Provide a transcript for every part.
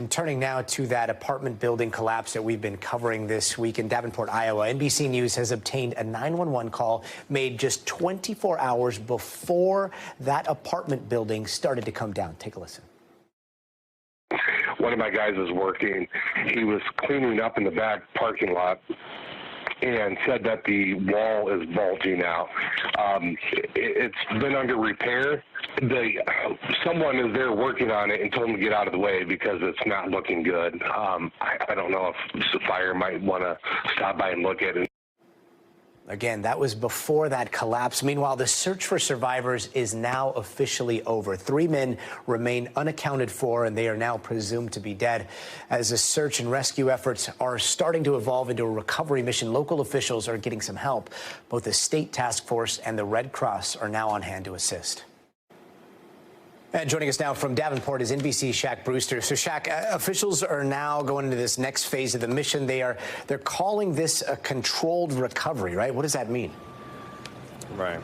And turning now to that apartment building collapse that we've been covering this week in Davenport, Iowa. NBC News has obtained a 911 call made just 24 hours before that apartment building started to come down. Take a listen. One of my guys was working. He was cleaning up in the back parking lot and said that the wall is bulging out. It's been under repair. Someone is there working on it and told him to get out of the way because it's not looking good. I don't know if the fire might want to stop by and look at it. Again, that was before that collapse. Meanwhile, the search for survivors is now officially over. 3 men remain unaccounted for, and they are now presumed to be dead. As the search and rescue efforts are starting to evolve into a recovery mission, local officials are getting some help. Both the state task force and the Red Cross are now on hand to assist. And joining us now from Davenport is NBC's Shaquille Brewster. So, Shaq, officials are now going into this next phase of the mission. They're calling this a controlled recovery, right? What does that mean? Right.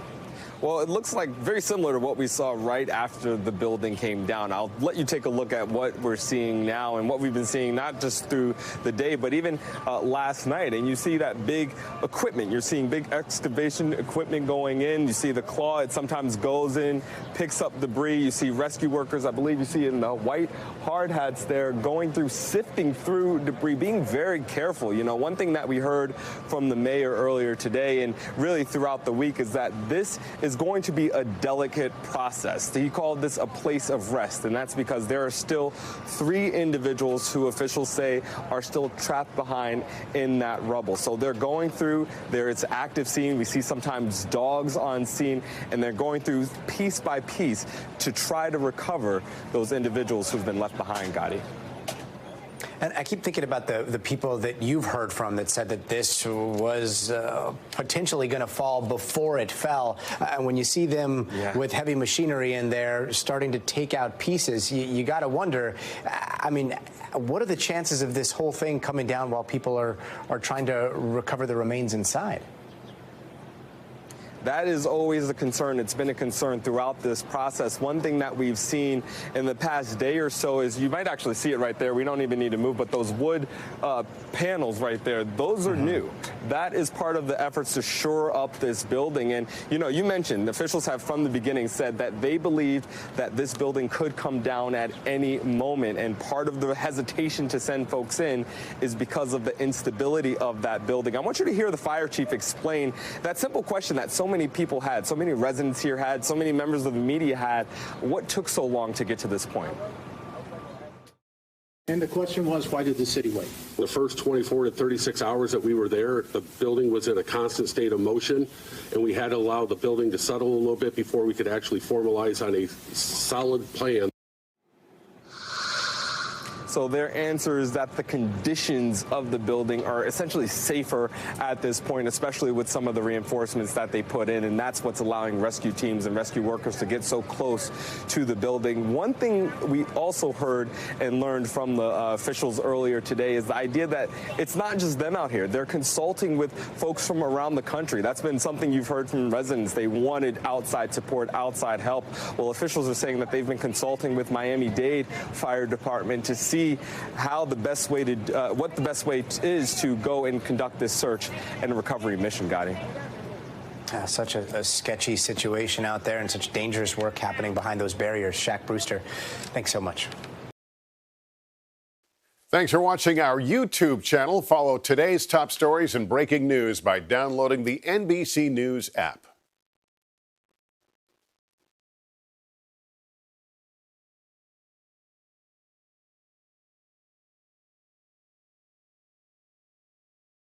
Well, it looks like very similar to what we saw right after the building came down. I'll let you take a look at what we're seeing now and what we've been seeing not just through the day, but even last night. And you see that big equipment. You're seeing big excavation equipment going in. You see the claw. It sometimes goes in, picks up debris. You see rescue workers, I believe you see in the white hard hats there, going through, sifting through debris, being very careful. You know, one thing that we heard from the mayor earlier today and really throughout the week is that this is going to be a delicate process. He called this a place of rest, and that's because there are still 3 individuals who officials say are still trapped behind in that rubble. So they're going through, it's active scene. We see sometimes dogs on scene, and they're going through piece by piece to try to recover those individuals who've been left behind, Gotti. And I keep thinking about the people that you've heard from that said that this was potentially going to fall before it fell. And when you see them with heavy machinery in there starting to take out pieces, you got to wonder, I mean, what are the chances of this whole thing coming down while people are trying to recover the remains inside? That is always a concern. It's been a concern throughout this process. One thing that we've seen in the past day or so is, you might actually see it right there. We don't even need to move, but those wood panels right there, those are new. That is part of the efforts to shore up this building. And, you know, you mentioned officials have from the beginning said that they believed that this building could come down at any moment. And part of the hesitation to send folks in is because of the instability of that building. I want you to hear the fire chief explain that simple question that so many people had, so many residents here had, so many members of the media had. What took so long to get to this point? And the question was, why did the city wait? The first 24 to 36 hours that we were there, the building was in a constant state of motion, and we had to allow the building to settle a little bit before we could actually formalize on a solid plan. So their answer is that the conditions of the building are essentially safer at this point, especially with some of the reinforcements that they put in, and that's what's allowing rescue teams and rescue workers to get so close to the building. One thing we also heard and learned from the officials earlier today is the idea that it's not just them out here. They're consulting with folks from around the country. That's been something you've heard from residents. They wanted outside support, outside help. Well, officials are saying that they've been consulting with Miami-Dade Fire Department to see how the best way to, what the best way is to go and conduct this search and recovery mission, Gotti. Such a sketchy situation out there and such dangerous work happening behind those barriers. Shaquille Brewster, thanks so much. Thanks for watching our YouTube channel. Follow today's top stories and breaking news by downloading the NBC News app.